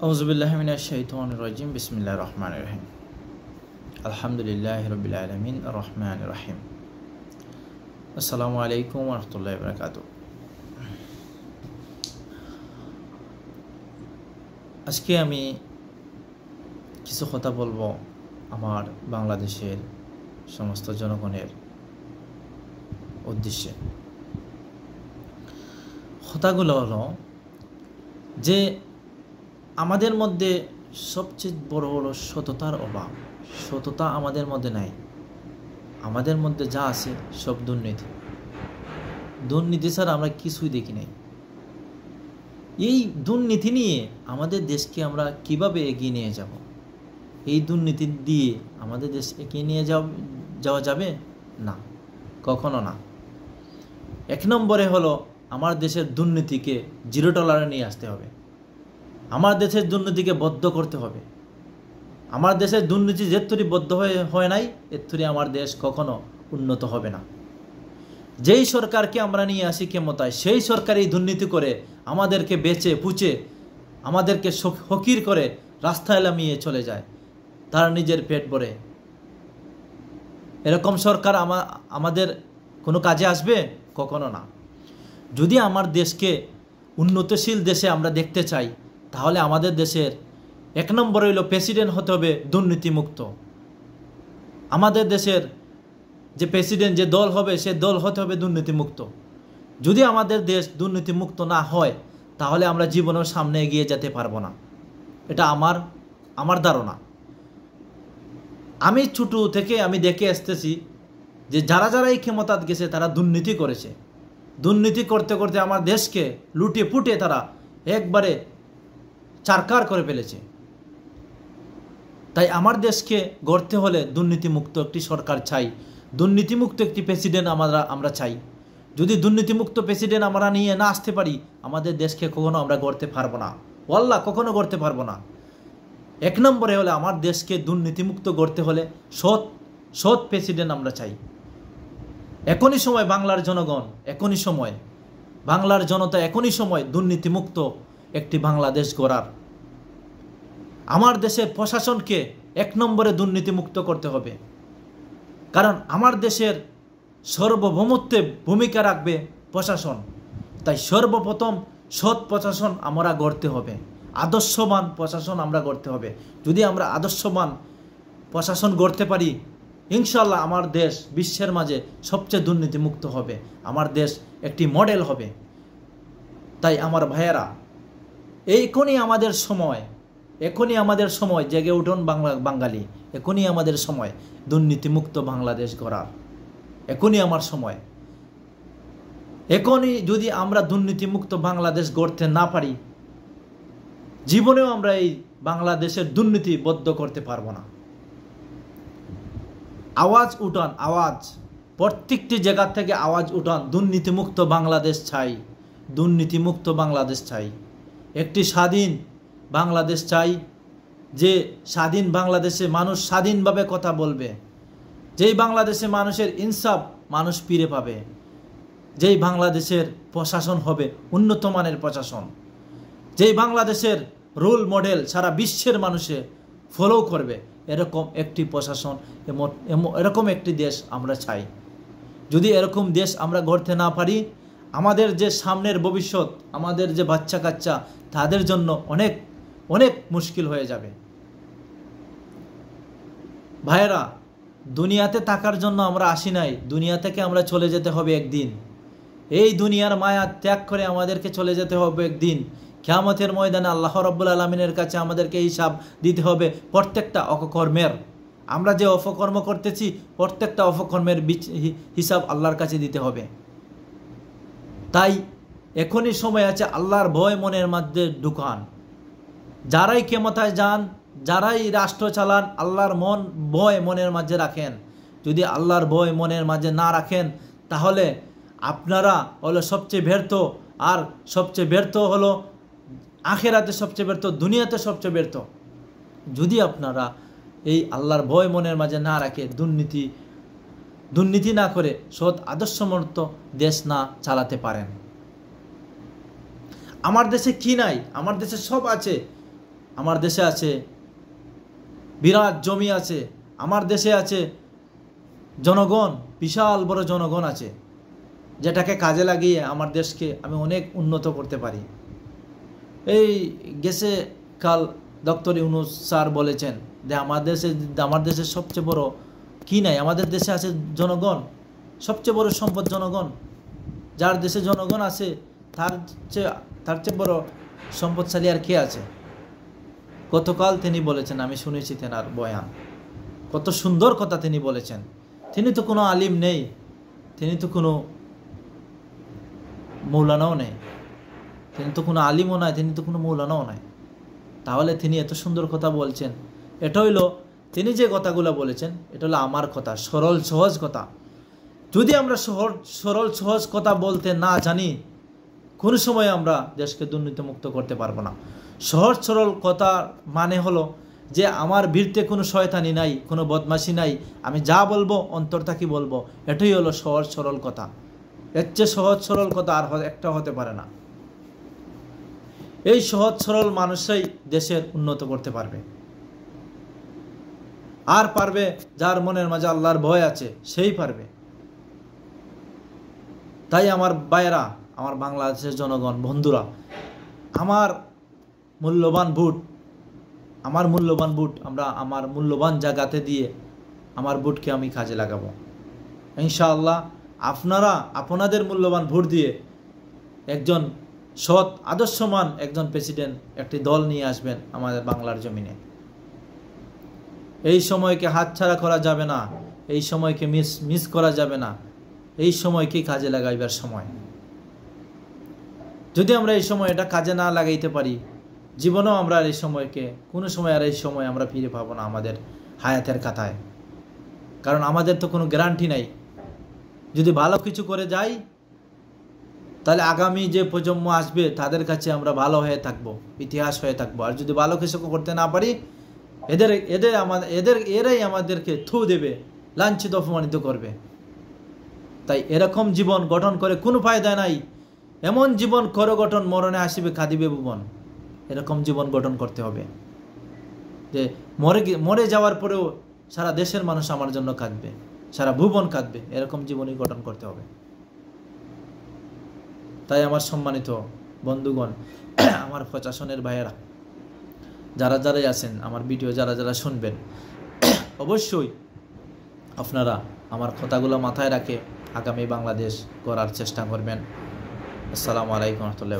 আউযুবিল্লাহি মিনাশ শাইতানির রাজিম বিসমিল্লাহির রহমানির রহিম আলহামদুলিল্লাহি রাব্বিল আলামিন আর রহমানির রহিম আসসালামু আলাইকুম ওয়া রাহমাতুল্লাহি ওয়া বারাকাতুহু। আজকে আমি কিছু কথা বলবো আমার বাংলাদেশের সমস্ত জনগণের উদ্দেশ্যে। কথাগুলো হলো যে আমাদের মধ্যে সবচেয়ে বড় হলো সততার অভাব। সততা আমাদের মধ্যে নাই। আমাদের মধ্যে যা আছে সব দুর্নীতি। দুর্নীতি ছাড়া আমরা কিছুই দেখি নাই। এই দুর্নীতি নিয়ে আমাদের দেশকে আমরা কিভাবে এগিয়ে নিয়ে যাব? এই দুর্নীতি দিয়ে আমাদের দেশ এগিয়ে নিয়ে যাওয়া যাবে না, কখনো না। এক নম্বরে হলো আমার দেশের দুর্নীতিকে জিরো টলারে নিয়ে আসতে হবে। আমার দেশের দুর্নীতিকে বদ্ধ করতে হবে। আমার দেশের দুর্নীতি যেত্তরি বদ্ধ হয় নাই, এত্তরি আমার দেশ কখনো উন্নত হবে না। যেই সরকারকে আমরা নিয়ে আসি ক্ষমতায়, সেই সরকারই দুর্নীতি করে আমাদেরকে বেচে পুচে আমাদেরকে ফকির করে রাস্তায় নামিয়ে চলে যায়, তার নিজের পেট ভরে। এরকম সরকার আমাদের কোনো কাজে আসবে? কখনো না। যদি আমার দেশকে উন্নতশীল দেশে আমরা দেখতে চাই, তাহলে আমাদের দেশের এক নম্বর হইল প্রেসিডেন্ট হতে হবে দুর্নীতিমুক্ত। আমাদের দেশের যে প্রেসিডেন্ট, যে দল হবে, সে দল হতে হবে দুর্নীতিমুক্ত। যদি আমাদের দেশ দুর্নীতিমুক্ত না হয়, তাহলে আমরা জীবনের সামনে এগিয়ে যেতে পারবো না। এটা আমার ধারণা। আমি ছোট থেকে আমি দেখে আসতেছি যে যারা এই ক্ষমতায় গেছে তারা দুর্নীতি করেছে। দুর্নীতি করতে করতে আমার দেশকে লুটে পুটে তারা একবারে চারকার করে ফেলেছে। তাই আমার দেশকে গড়তে হলে দুর্নীতিমুক্ত একটি সরকার চাই, দুর্নীতিমুক্ত একটি প্রেসিডেন্ট আমরা চাই। যদি দুর্নীতিমুক্ত প্রেসিডেন্ট আমরা নিয়ে না আসতে পারি, আমাদের দেশকে কখনো আমরা গড়তে পারবো না। ওয়াল্লাহ, কখনো গড়তে পারবো না। এক নম্বরে হলে আমার দেশকে দুর্নীতিমুক্ত গড়তে হলে সৎ প্রেসিডেন্ট আমরা চাই। এখনই সময় বাংলার জনগণ, এখনই সময় বাংলার জনতা, এখনই সময় দুর্নীতিমুক্ত একটি বাংলাদেশ গড়ার। আমার দেশের প্রশাসনকে এক নম্বরে দুর্নীতিমুক্ত করতে হবে। কারণ আমার দেশের সার্বভৌমত্বে ভূমিকা রাখবে প্রশাসন। তাই সর্বপ্রথম সৎ প্রশাসন আমরা গড়তে হবে, আদর্শবান প্রশাসন আমরা গড়তে হবে। যদি আমরা আদর্শবান প্রশাসন গড়তে পারি, ইনশাল্লাহ আমার দেশ বিশ্বের মাঝে সবচেয়ে দুর্নীতিমুক্ত হবে। আমার দেশ একটি মডেল হবে। তাই আমার ভাইয়েরা, এখনই আমাদের সময় জেগে উঠুন বাঙালি। এখনই আমাদের সময় দুর্নীতিমুক্ত বাংলাদেশ গড়ার। এখনই আমার সময়। এখনই যদি আমরা দুর্নীতিমুক্ত বাংলাদেশ গড়তে না পারি, জীবনেও আমরা এই বাংলাদেশের দুর্নীতি বদ্ধ করতে পারবো না। আওয়াজ উঠান, আওয়াজ, প্রত্যেকটি জায়গা থেকে আওয়াজ উঠান। দুর্নীতিমুক্ত বাংলাদেশ চাই, দুর্নীতিমুক্ত বাংলাদেশ চাই। একটি স্বাধীন বাংলাদেশ চাই, যে স্বাধীন বাংলাদেশে মানুষ স্বাধীনভাবে কথা বলবে, যেই বাংলাদেশে মানুষের ইনসাফ মানুষ ফিরে পাবে, যেই বাংলাদেশের প্রশাসন হবে উন্নত মানের প্রশাসন, যেই বাংলাদেশের রোল মডেল সারা বিশ্বের মানুষে ফলো করবে, এরকম একটি প্রশাসন, এরকম একটি দেশ আমরা চাই। যদি এরকম দেশ আমরা গড়তে না পারি, আমাদের যে সামনের ভবিষ্যৎ, আমাদের যে বাচ্চা কাচ্চা, তাদের জন্য অনেক অনেক মুশকিল হয়ে যাবে। ভাইয়েরা, দুনিয়াতে থাকার জন্য আমরা আসি নাই, দুনিয়া থেকে আমরা চলে যেতে হবে একদিন। এই দুনিয়ার মায়া ত্যাগ করে আমাদেরকে চলে যেতে হবে একদিন। কিয়ামতের ময়দানে আল্লাহ রাব্বুল আলামিনের কাছে আমাদেরকে হিসাব দিতে হবে প্রত্যেকটা অপকর্মের। আমরা যে অপকর্ম করতেছি, প্রত্যেকটা অপকর্মের হিসাব আল্লাহর কাছে দিতে হবে। তাই এখনই সময় আছে আল্লাহর ভয় মনের মধ্যে ঢুকান। যারাই ক্ষমতায় যান, যারাই রাষ্ট্র চালান, আল্লাহর ভয় মনের মাঝে রাখেন। যদি আল্লাহর ভয় মনের মাঝে না রাখেন, তাহলে আপনারা হলো সবচেয়ে ব্যর্থ। আর সবচেয়ে ব্যর্থ হলো আখিরাতে সবচেয়ে ব্যর্থ, দুনিয়াতে সবচেয়ে ব্যর্থ। যদি আপনারা এই আল্লাহর ভয় মনের মাঝে না রাখে, দুর্নীতি না করে সৎ আদর্শমত দেশ না চালাতে পারেন। আমার দেশে কি নাই? আমার দেশে সব আছে। আমার দেশে আছে বিরাট জমি আছে, আমার দেশে আছে জনগণ, বিশাল বড় জনগণ আছে, যেটাকে কাজে লাগিয়ে আমার দেশকে আমি অনেক উন্নত করতে পারি। এই গেছে কাল ডক্টর ইউনূস স্যার বলেছেন যে আমার দেশের সবচেয়ে বড় কি নাই, আমাদের দেশে আছে জনগণ, সবচেয়ে বড় সম্পদ জনগণ। যার দেশে জনগণ আছে তার চেয়ে বড় সম্পদশালী আর কে আছে? গতকাল তিনি বলেছেন, আমি শুনেছি তেনার বয়ান, কত সুন্দর কথা তিনি বলেছেন। তিনি তো কোনো আলিম নেই, তিনি তো কোনো মৌলানাও নেই, তিনি তো কোনো আলিমও নয়, তিনি তো কোনো মৌলানাও নয়। তাহলে তিনি এত সুন্দর কথা বলছেন, এটা হইল তিনি যে কথাগুলো বলেছেন, এটা হলো আমার কথা, সরল সহজ কথা। যদি আমরা সরল সহজ কথা বলতে না জানি, কোনো সময় আমরা দেশকে দুর্নীতিমুক্ত করতে পারবো না। সহজ সরল কথা মানে হলো যে আমার ভিড়তে কোনো শয়তানি নাই, কোনো বদমাশি নাই, আমি যা বলবো অন্তর থাকি বলবো, এটাই হলো সহজ সরল কথা। এর চেয়ে সহজ সরল কথা আর একটা হতে পারে না। এই সহজ সরল মানুষই দেশের উন্নত করতে পারবে। আর পারবে যার মনের মাঝে আল্লাহর ভয় আছে, সেই পারবে। তাই আমার ভাইয়েরা, আমার বাংলাদেশের জনগণ, বন্ধুরা, আমার মূল্যবান ভোট আমরা আমার মূল্যবান জায়গাতে দিয়ে আমার ভোটকে আমি কাজে লাগাবো ইনশাআল্লাহ। আপনারা আপনাদের মূল্যবান ভোট দিয়ে একজন সৎ আদর্শমান একজন প্রেসিডেন্ট, একটি দল নিয়ে আসবেন আমাদের বাংলার জমিনে। এই সময়কে হাতছাড়া করা যাবে না, এই সময়কে মিস করা যাবে না, এই সময়কে কাজে লাগাইবার সময়। যদি আমরা এই সময় এটা কাজে না লাগাইতে পারি, জীবনেও আমরা এই সময়কে কোনো সময় আর এই সময় আমরা ফিরে পাবো না আমাদের হায়াতের খাতায়। কারণ আমাদের তো কোনো গ্যারান্টি নাই। যদি ভালো কিছু করে যাই, তাহলে আগামী যে প্রজন্ম আসবে তাদের কাছে আমরা ভালো হয়ে থাকবো, ইতিহাস হয়ে থাকবো। আর যদি ভালো কিছু করতে না পারি, এরাই আমাদেরকে থু দেবে, লাঞ্ছিত অপমানিত করবে। তাই এরকম জীবন গঠন করে কোনো ফায়দা নাই। এমন জীবন কর গঠন, মরণে আসিবে কাঁদিবে ভুবন। এরকম জীবন গঠন করতে হবে যে মরে যাওয়ার পরেও সারা দেশের মানুষ আমার জন্য কাঁদবে, সারা ভুবন কাঁদবে। এরকম জীবনই গঠন করতে হবে। তাই আমার সম্মানিত বন্ধুগণ, আমার প্রশাসনের ভাইয়েরা, যারাই আছেন, আমার ভিডিও যারা শুনবেন, অবশ্যই আপনারা আমার কথাগুলো মাথায় রাখে আগামী বাংলাদেশ গড়ার চেষ্টা করবেন। আসসালামু আলাইকুম ওয়া রাহমাতুল্লাহ।